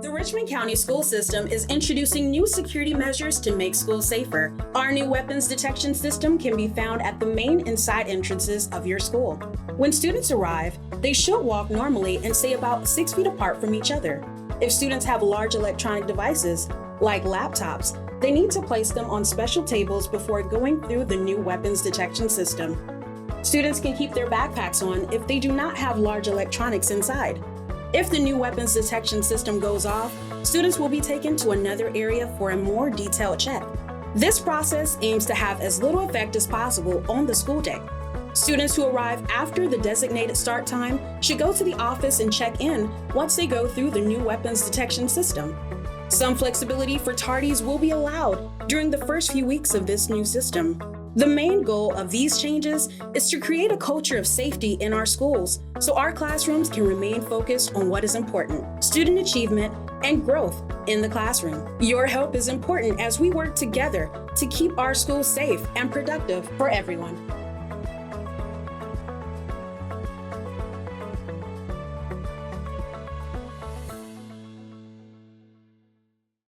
The Richmond County School System is introducing new security measures to make schools safer. Our new weapons detection system can be found at the main and side entrances of your school. When students arrive, they should walk normally and stay about 6 feet apart from each other. If students have large electronic devices, like laptops, they need to place them on special tables before going through the new weapons detection system. Students can keep their backpacks on if they do not have large electronics inside. If the new weapons detection system goes off, students will be taken to another area for a more detailed check. This process aims to have as little effect as possible on the school day. Students who arrive after the designated start time should go to the office and check in once they go through the new weapons detection system. Some flexibility for tardies will be allowed during the first few weeks of this new system. The main goal of these changes is to create a culture of safety in our schools so our classrooms can remain focused on what is important: student achievement and growth in the classroom. Your help is important as we work together to keep our schools safe and productive for everyone.